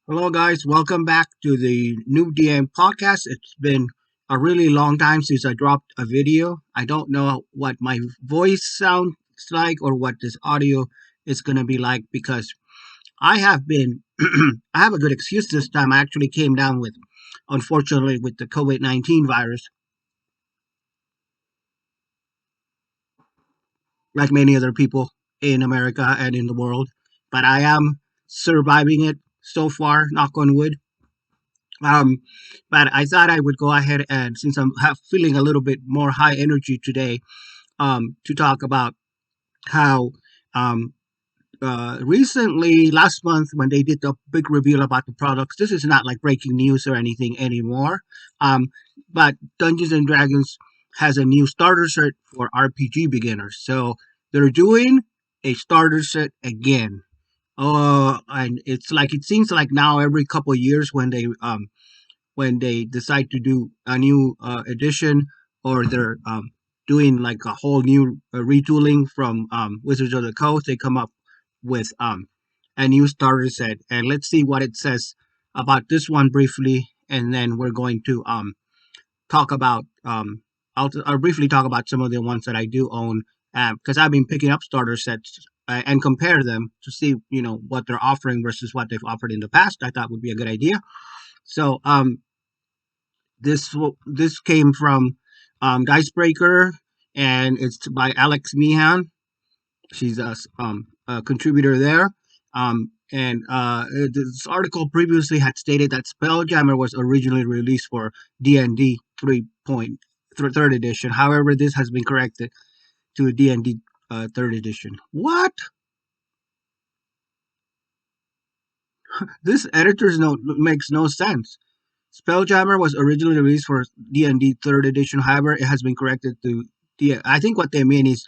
Hello, guys. Welcome back to the New DM podcast. It's been a really long time since I dropped a video. I don't know what my voice sounds like or what this audio is going to be like because I have been, I have a good excuse this time. I actually came down with, unfortunately, with the COVID-19 virus, like many other people in America and in the world. But I am surviving it so far, knock on wood. Um, but I thought I would go ahead and since feeling a little bit more high energy today, to talk about how um, recently last month when they did the big reveal about the products. This is not like breaking news or anything anymore. Um, but Dungeons and Dragons has a new starter set for RPG beginners, so they're doing a starter set again. And it's like it seems like now every couple of years when they decide to do a new edition or they're doing like a whole new retooling from Wizards of the Coast, they come up with a new starter set. And let's see what it says about this one briefly, and then we're going to talk about I'll briefly talk about some of the ones that I do own because I've been picking up starter sets and compare them to see what they're offering versus what they've offered in the past. I thought would be a good idea. So this came from Dicebreaker, and it's by Alex Meehan. She's a contributor there. This article previously had stated that Spelljammer was originally released for D&D 3.3rd edition. However, this has been corrected to D&D 3rd edition. What? This editor's note makes no sense. Spelljammer was originally released for D&D 3rd edition. However, it has been corrected to I think what they mean is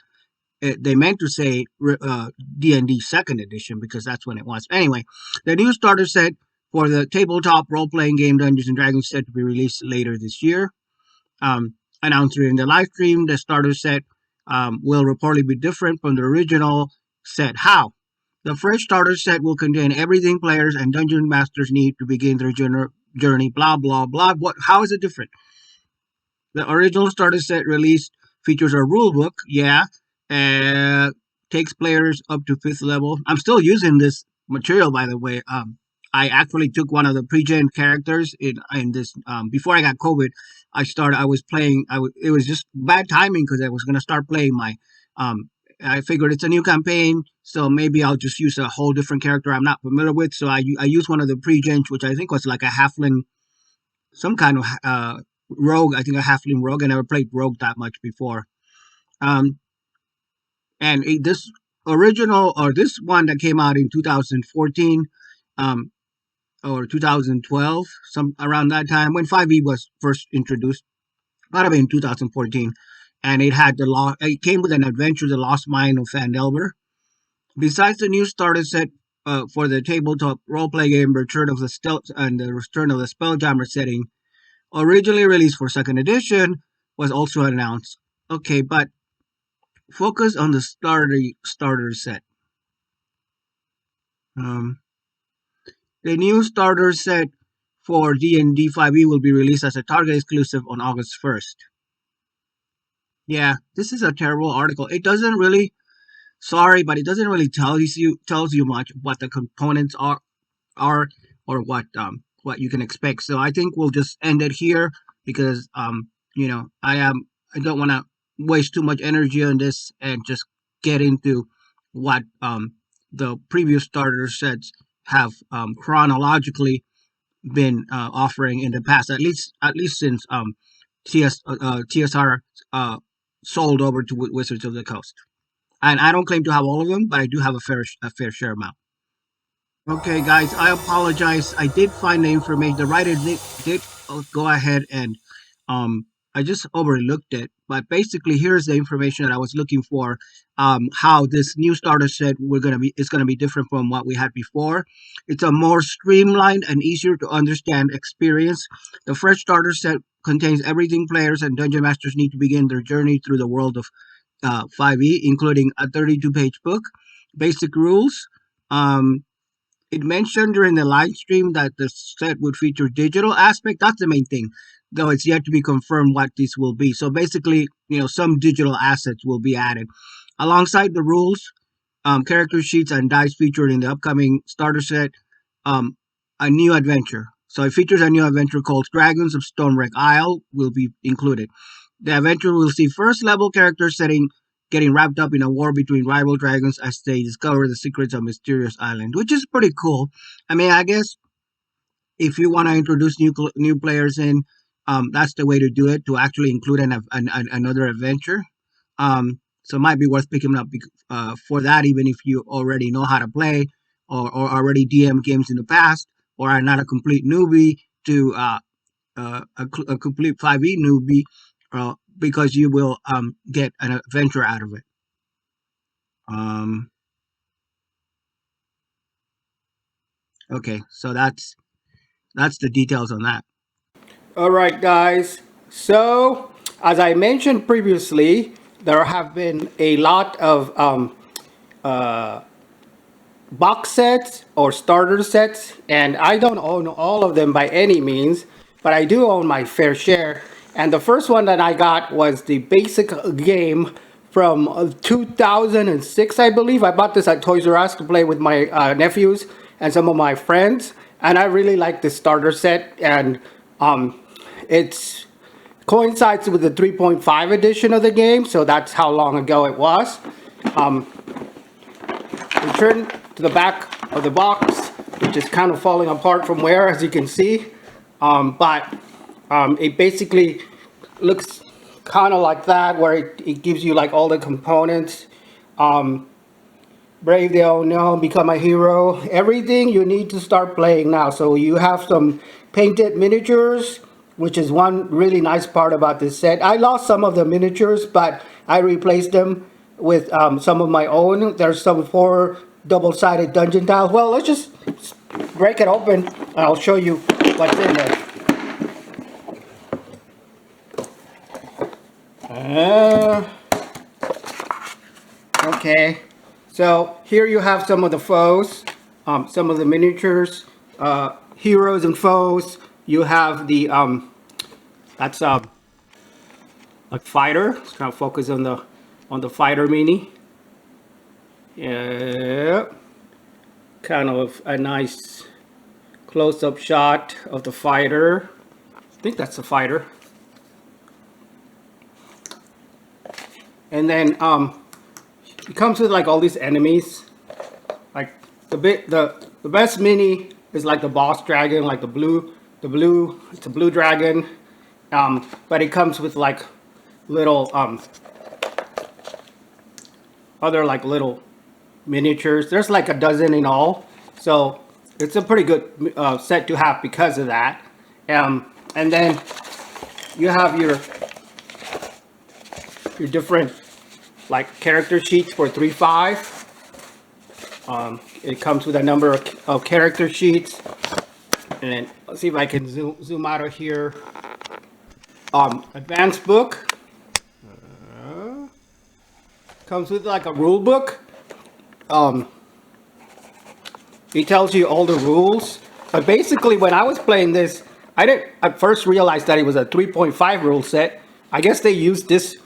they meant to say D&D 2nd edition because that's when it was. Anyway, the new starter set for the tabletop role-playing game Dungeons and Dragons is set to be released later this year. Announced during the live stream, the starter set will reportedly be different from the original set. How? The fresh starter set will contain everything players and dungeon masters need to begin their journey. Blah blah blah. What? How is it different? The original starter set released features a rule book. Yeah, uh, takes players up to 5th level. I'm still using this material, by the way. I actually took one of the pre-gen characters in this before I got COVID. I was playing. It was just bad timing because I was gonna start playing my. I figured it's a new campaign, so maybe I'll just use a whole different character I'm not familiar with. So I used one of the pre-gens, which I think was like a halfling, some kind of rogue. I think a halfling rogue. I never played rogue that much before. Um, this original or this one that came out in 2014, um, or 2012, some around that time when 5e was first introduced. Might have been 2014, and it had the law. It came with an adventure, the Lost Mine of Phandelver. Besides the new starter set for the tabletop role-play game Return of the Stealth and the Return of the Spelljammer setting, originally released for 2nd edition, was also announced. Okay, but focus on the starter set. Um, the new starter set for D&D 5e will be released as a Target exclusive on August 1st. Yeah, this is a terrible article. It doesn't really, sorry, but it doesn't really tells you much what the components are or what you can expect. So I think we'll just end it here because I don't want to waste too much energy on this and just get into what the previous starter sets have chronologically been offering in the past, at least since TSR sold over to Wizards of the Coast. And I don't claim to have all of them, but I do have a fair share amount. Okay, guys, I apologize. I did find the information. The writer did go ahead and I just overlooked it. But basically, here's the information that I was looking for. How this new starter set is gonna be different from what we had before. It's a more streamlined and easier to understand experience. The fresh starter set contains everything players and dungeon masters need to begin their journey through the world of 5e, including a 32-page book, basic rules. Um, it mentioned during the live stream that the set would feature digital aspect. That's the main thing, though it's yet to be confirmed what this will be. So basically, some digital assets will be added alongside the rules, character sheets, and dice featured in the upcoming starter set. Um, a new adventure. So it features a new adventure called Dragons of Stormwreck Isle will be included. The adventure will see first level characters getting wrapped up in a war between rival dragons as they discover the secrets of Mysterious Island, which is pretty cool. I mean, I guess if you want to introduce new players in, that's the way to do it, to actually include another adventure. So it might be worth picking up for that, even if you already know how to play or already DM games in the past or are not a complete newbie to a complete 5e newbie, because you will get an adventure out of it. Um, okay, so that's the details on that. All right, guys. So, as I mentioned previously, there have been a lot of box sets or starter sets, and I don't own all of them by any means, but I do own my fair share. And the first one that I got was the basic game from 2006, I believe. I bought this at Toys R Us to play with my nephews and some of my friends, and I really like this starter set. And it's coincides with the 3.5 edition of the game, so that's how long ago it was. Return to the back of the box, which is kind of falling apart from where, as you can see. But it basically looks kind of like that, where it gives you like all the components. Brave the unknown, become a hero, everything you need to start playing now. So you have some painted miniatures, which is one really nice part about this set. I lost some of the miniatures, but I replaced them with some of my own. There's some 4 double-sided dungeon tiles. Well, let's just break it open and I'll show you what's in there. Okay, so here you have some of the foes, some of the miniatures, heroes and foes. You have the that's a fighter. Let's kind of focus on the fighter mini. Yeah, kind of a nice close-up shot of the fighter. I think that's the fighter. And then it comes with like all these enemies. Like the best mini is like the boss dragon, like it's a blue dragon. But it comes with like little other like little miniatures. There's like a dozen in all, so it's a pretty good set to have because of that. And then you have your different like character sheets for 3.5. It comes with a number of character sheets, and then let's see if I can zoom out of here. Advanced book comes with like a rule book. It tells you all the rules, but basically when I was playing this, I didn't at first realize that it was a 3.5 rule set. I guess they used this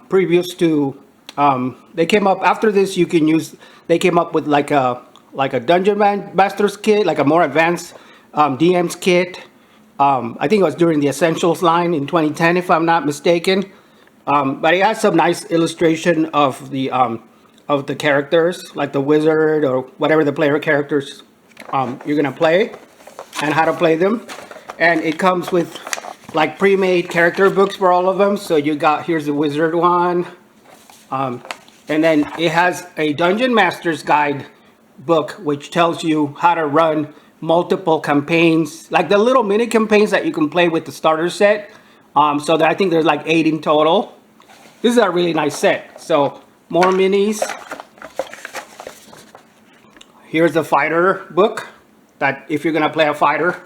previous to they came up after this. They came up with like a Dungeon Master's kit, like a more advanced DM's kit. I think it was during the Essentials line in 2010, if I'm not mistaken. But it has some nice illustration of the characters, like the wizard or whatever the player characters you're gonna play, and how to play them. And it comes with like pre-made character books for all of them. So here's the wizard one, and then it has a Dungeon Master's Guide book, which tells you how to run multiple campaigns, like the little mini campaigns that you can play with the starter set. So that I think there's like 8 in total. This is a really nice set. So more minis. Here's the fighter book, that if you're gonna play a fighter.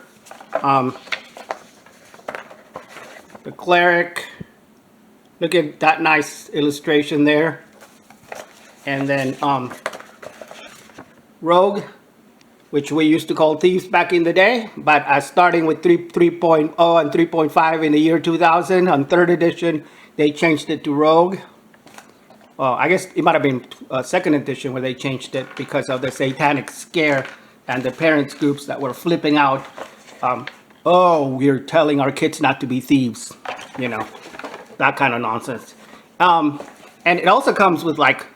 The cleric. Look at that nice illustration there. And then rogue. which we used to call thieves back in the day. But starting with 3.0 and 3.5 in the year 2000, on third edition, they changed it to Rogue. Well, I guess it might have been second edition where they changed it because of the satanic scare and the parents groups that were flipping out. Oh, we're telling our kids not to be thieves, you know, that kind of nonsense. And it also comes with like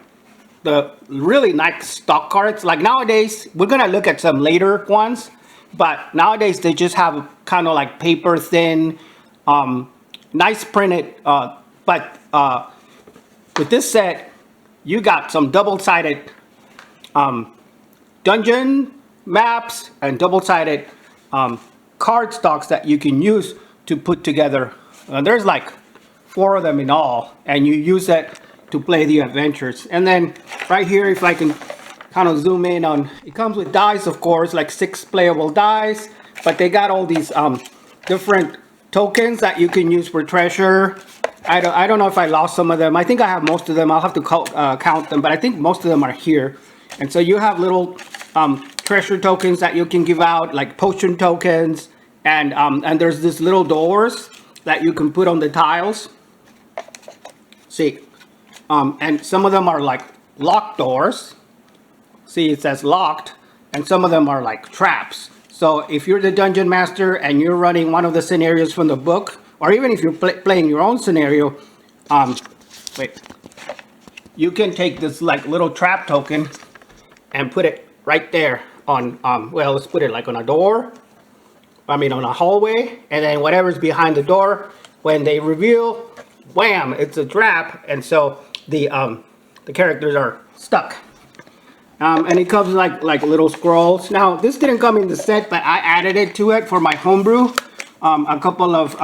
the really nice stock cards. Like nowadays, we're gonna look at some later ones, but nowadays they just have kind of like paper thin, nice printed. But with this set, you got some double-sided dungeon maps and double-sided card stocks that you can use to put together. There's like 4 of them in all, and you use that to play the adventures. And then right here, if I can kind of zoom in on, it comes with dice, of course, like 6 playable dice, but they got all these different tokens that you can use for treasure. I don't know if I lost some of them. I think I have most of them. I'll have to count them, but I think most of them are here. And so you have little treasure tokens that you can give out, like potion tokens, and there's this little doors that you can put on the tiles. See, and some of them are like locked doors. See, it says locked, and some of them are like traps. So if you're the dungeon master and you're running one of the scenarios from the book, or even if you're playing your own scenario, you can take this like little trap token and put it right there on, well, let's put it like on a door, on a hallway, and then whatever's behind the door, when they reveal, wham, it's a trap, and so the characters are stuck. And it comes like little scrolls. Now, this didn't come in the set, but I added it to it for my homebrew. A couple of,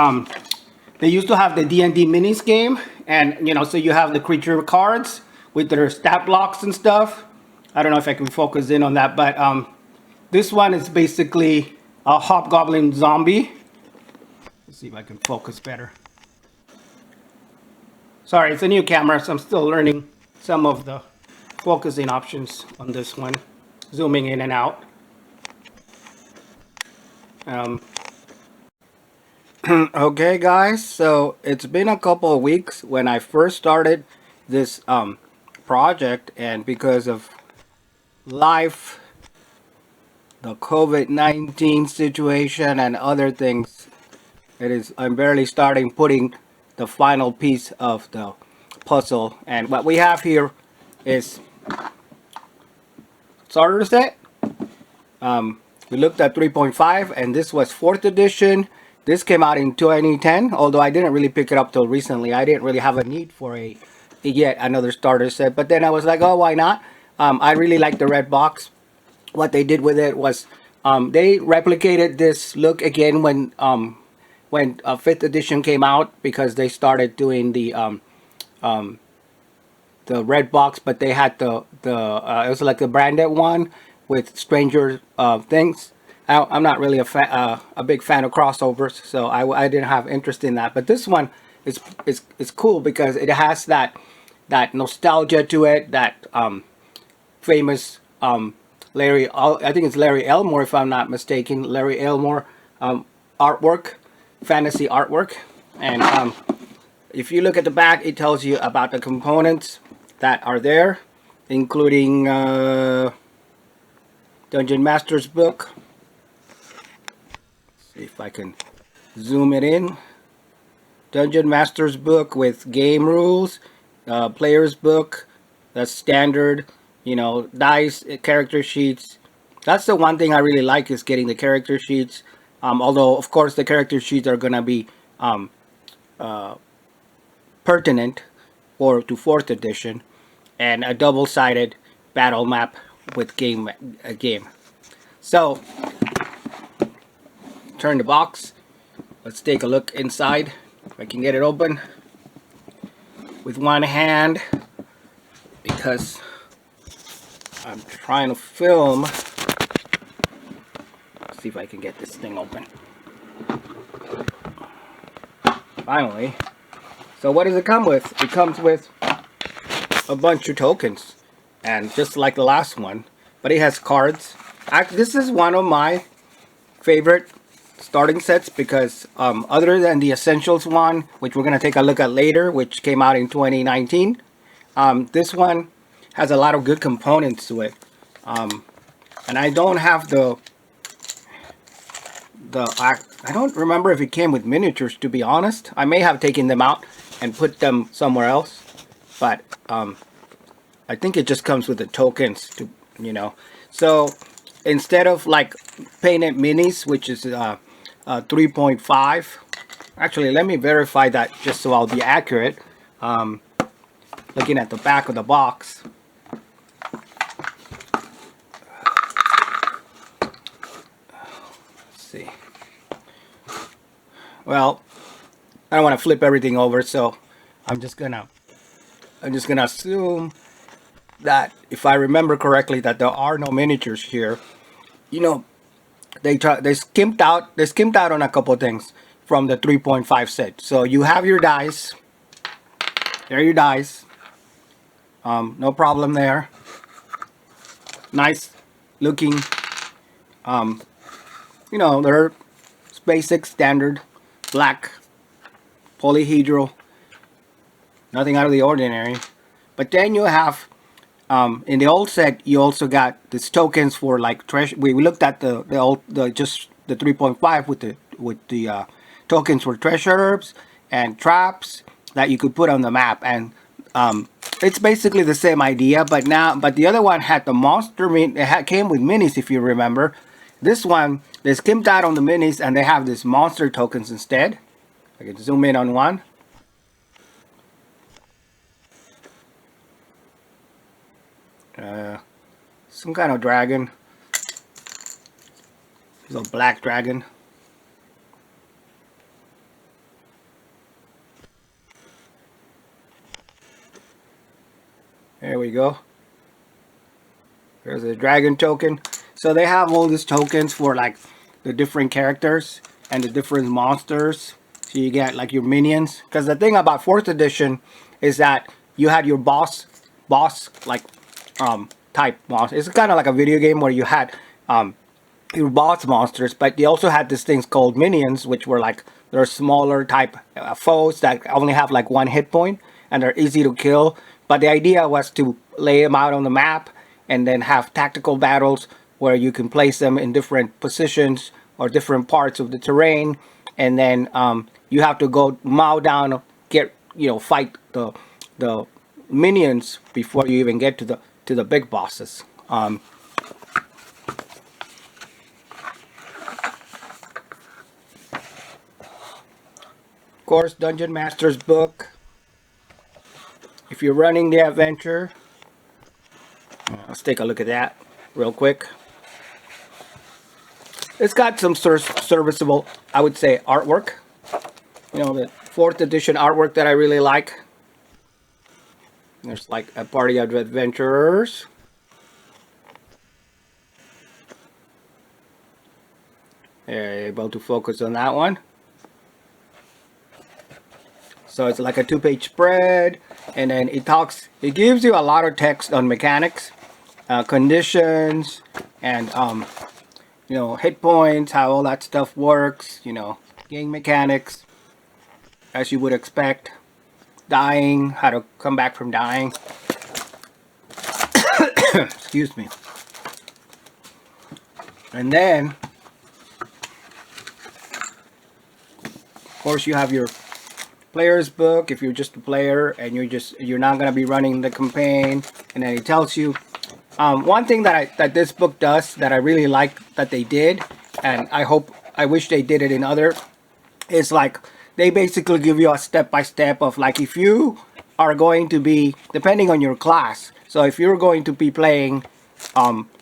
they used to have the D&D minis game, and so you have the creature cards with their stat blocks and stuff. I don't know if I can focus in on that, but this one is basically a hobgoblin zombie. Let's see if I can focus better. Sorry, it's a new camera, so I'm still learning some of the focusing options on this one. Zooming in and out. Okay guys, so it's been a couple of weeks when I first started this project, and because of life, the COVID-19 situation and other things, I'm barely starting putting the final piece of the puzzle. And what we have here is starter set. We looked at 3.5, and this was 4th edition. This came out in 2010, although I didn't really pick it up till recently. I didn't really have a need for yet another starter set, but then I was like, oh, why not? I really like the red box. What they did with it was they replicated this look again when 5th edition came out, because they started doing the red box, but they had the it was like the branded one with Stranger Things. I'm not really a big fan of crossovers, so I didn't have interest in that. But this one is cool because it has that nostalgia to it, that famous Larry, I think it's Larry Elmore, if I'm not mistaken, Larry Elmore artwork, fantasy artwork. And if you look at the back, it tells you about the components that are there, including Dungeon Master's book. See if I can zoom it in. Dungeon Master's book with game rules, player's book, that's standard, dice, character sheets. That's the one thing I really like, is getting the character sheets. Although, of course, the character sheets are going to be pertinent to 4th edition, and a double-sided battle map with game. So, turn the box. Let's take a look inside. If I can get it open with one hand, because I'm trying to film. Let's see if I can get this thing open. Finally. So what does it come with? It comes with a bunch of tokens, and just like the last one, but it has cards. This is one of my favorite starting sets because other than the Essentials one, which we're going to take a look at later, which came out in 2019, this one has a lot of good components to it. And I don't have I don't remember if it came with miniatures, to be honest. I may have taken them out and put them somewhere else, but I think it just comes with the tokens to, you know. So instead of like painted minis, which is 3.5, actually let me verify that just so I'll be accurate. Looking at the back of the box, let's see. Well, I don't want to flip everything over, so I'm just gonna assume that if I remember correctly that there are no miniatures here. You know, they skimped out on a couple things from the 3.5 set. So you have your dice. There are your dice. No problem there. Nice looking. You know, they're basic standard black polyhedral. Nothing out of the ordinary. But then you have in the old set, you also got these tokens for like treasure. We looked at just the 3.5 with the tokens for treasure herbs and traps that you could put on the map, and it's basically the same idea. But the other one had the monster. Came with minis, if you remember. This one, they skimped out on the minis, and they have these monster tokens instead. I can zoom in on one. Some kind of dragon. It's a black dragon. There we go. There's a dragon token. So they have all these tokens for like the different characters and the different monsters. So you get like your minions. Because the thing about 4th edition is that you had your boss like type monster. It's kind of like a video game where you had your boss monsters, but you also had these things called minions, which were like they're smaller type foes that only have like 1 hit point and they're easy to kill. But the idea was to lay them out on the map and then have tactical battles where you can place them in different positions or different parts of the terrain, and then you have to go mow down, fight the minions before you even get to the big bosses. Of course, Dungeon Master's book. If you're running the adventure, let's take a look at that real quick. It's got some serviceable, I would say, artwork. You know, the 4th edition artwork that I really like. There's like a party of adventurers. You're able to focus on that one. So it's like a 2-page spread, and then it gives you a lot of text on mechanics, conditions, and hit points, how all that stuff works, game mechanics, as you would expect, dying, how to come back from dying. Excuse me. And then, of course, you have your player's book if you're just a player and you're not going to be running the campaign, and then it tells you one thing that this book does that I really like that they did, and I wish they did it in other, is like they basically give you a step-by-step of like if you are going to be, depending on your class, so if you're going to be playing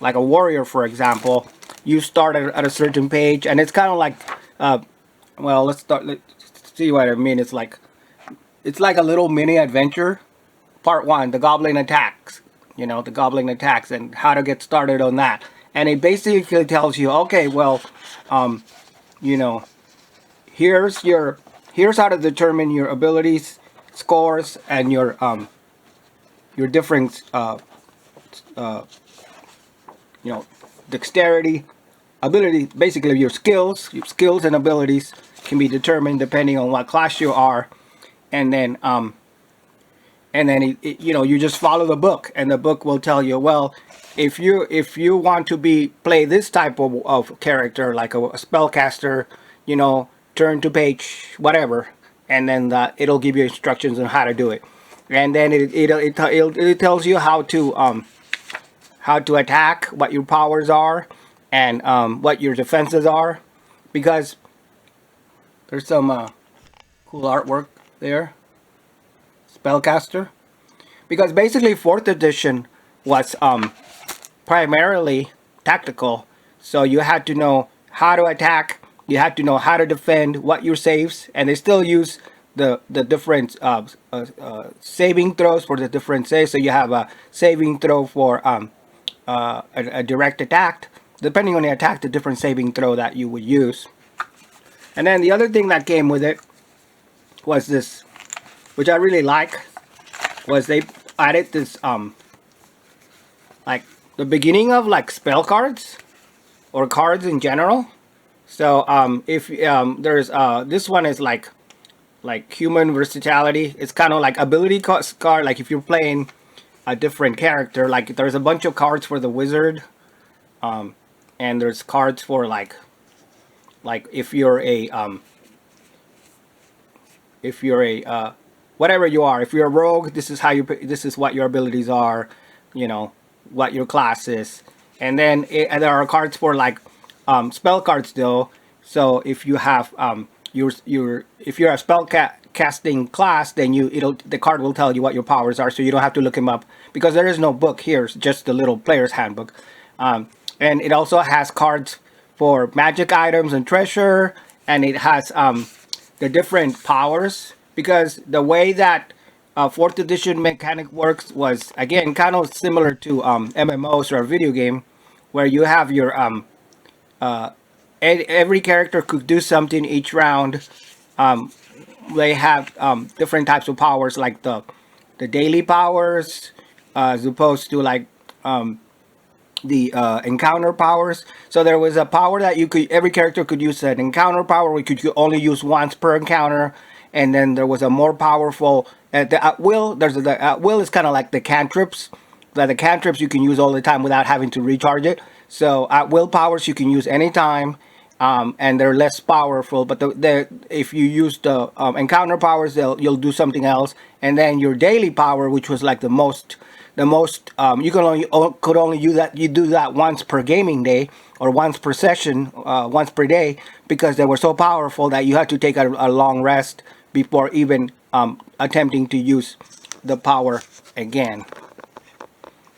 like a warrior, for example, you start at a certain page, and it's kind of like well, let's see what I mean. It's like a little mini adventure. Part 1, the Goblin Attacks. The Goblin Attacks and how to get started on that. And it basically tells you, okay, well, here's how to determine your abilities, scores, and your different dexterity, ability. Basically, your skills and abilities can be determined depending on what class you are, and then you just follow the book, and the book will tell you, well, if you want to play this type of character, like a spellcaster, turn to page whatever, and then it'll give you instructions on how to do it, and then it tells you how to attack, what your powers are, and what your defenses are, because there's some cool artwork there. Spellcaster, because basically fourth edition was primarily tactical, so you had to know how to attack, you had to know how to defend, what your saves, and they still use the different saving throws for the different saves. So you have a saving throw for a direct attack. Depending on the attack, the different saving throw that you would use. And then the other thing that came with it was this, which I really like, was they added this like the beginning of like spell cards or cards in general. So if there's this one is like human versatility. It's kind of like ability card. Like if you're playing a different character, like there's a bunch of cards for the wizard, and there's cards for like if you're a whatever you are. If you're a rogue, this is how this is what your abilities are, what your class is. And then and there are cards for like spell cards though. So if you have if you're a spell casting class, then the card will tell you what your powers are, so you don't have to look them up, because there is no book here. It's just the little player's handbook. And it also has cards for magic items and treasure, and it has the different powers, because the way that fourth edition mechanic works was, again, kind of similar to MMOs or a video game, where you have your every character could do something each round. They have different types of powers, like the daily powers, as opposed to like the encounter powers. So there was a power that every character could use, an encounter power we could only use once per encounter. And then there was a more powerful the at will. The at will is kind of like the cantrips. The cantrips you can use all the time without having to recharge it. So at will powers you can use anytime, and they're less powerful. But if you use the encounter powers, you'll do something else. And then your daily power, which was like the most you could only you do that once per gaming day, or once per session, once per day, because they were so powerful that you had to take a long rest before even attempting to use the power again.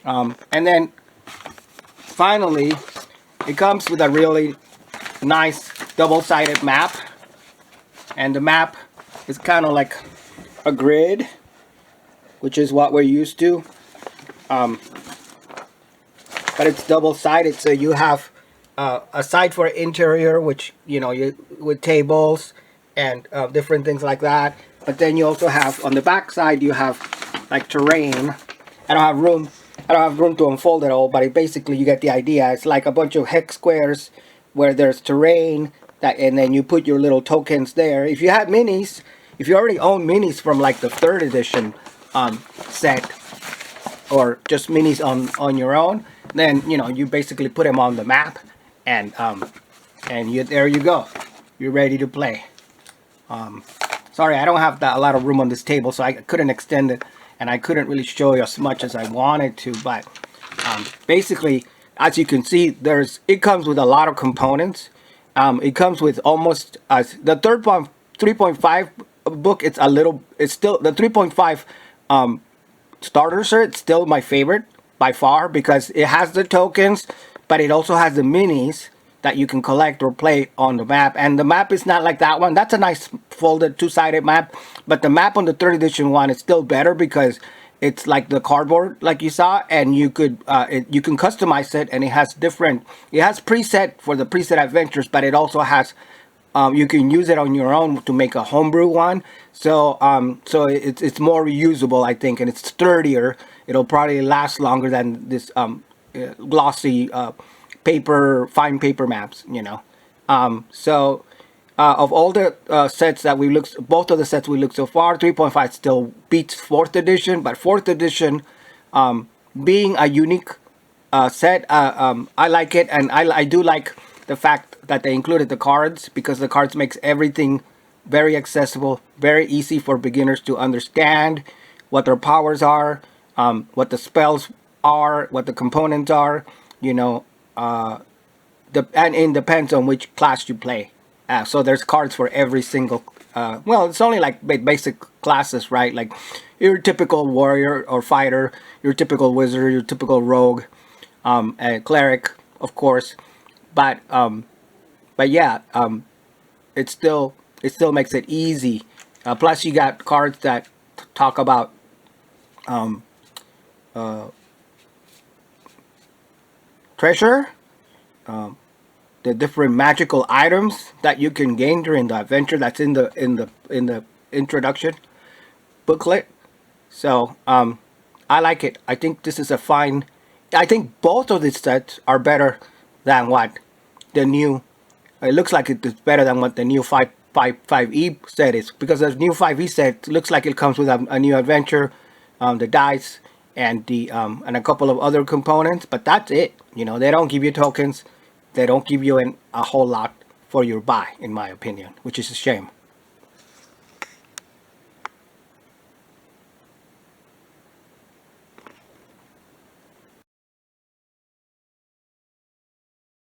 And then finally, it comes with a really nice double-sided map, and the map is kind of like a grid, which is what we're used to. But it's double-sided, so you have a side for interior, which with tables and different things like that. But then you also have on the back side, you have like terrain. I don't have room to unfold it all, but basically you get the idea. It's like a bunch of hex squares where there's terrain, and then you put your little tokens there. If you have minis, if you already own minis from like the 3rd edition set, or just minis on your own, then you basically put them on the map, and there you go. You're ready to play. Sorry, I don't have a lot of room on this table, so I couldn't extend it, and I couldn't really show you as much as I wanted to. But basically, as you can see, it comes with a lot of components. It comes with almost the 3.5 book. It's still the 3.5 starter set. It's still my favorite by far, because it has the tokens, but it also has the minis that you can collect or play on the map. And the map is not like that one. That's a nice folded two-sided map, but the map on the 3rd edition one is still better, because it's like the cardboard, like you saw, and you can customize it, and it has preset for the preset adventures, but it also has you can use it on your own to make a homebrew one. So it's more reusable, I think, and it's sturdier. It'll probably last longer than this glossy fine paper maps, you know. So of all the sets that we looked, both of the sets we looked so far, 3.5 still beats fourth edition, but fourth edition, being a unique set, I like it, and I do like the fact that they included the cards, because the cards makes everything very accessible, very easy for beginners to understand what their powers are, what the spells are, what the components are, you know, and it depends on which class you play. So there's cards for every single. Well, it's only like basic classes, right? Like your typical warrior or fighter, your typical wizard, your typical rogue, and cleric, of course. But yeah, it still makes it easy. Plus, you got cards that talk about treasure, the different magical items that you can gain during the adventure. That's in the introduction booklet. So I like it. I think this is a fine. I think both of these sets are better than what the new. It looks like it is better than what the new 5E set is, because the new 5E set looks like it comes with a new adventure, the dice, and the and a couple of other components. But that's it. You know, they don't give you tokens. They don't give you a whole lot for your buy, in my opinion, which is a shame.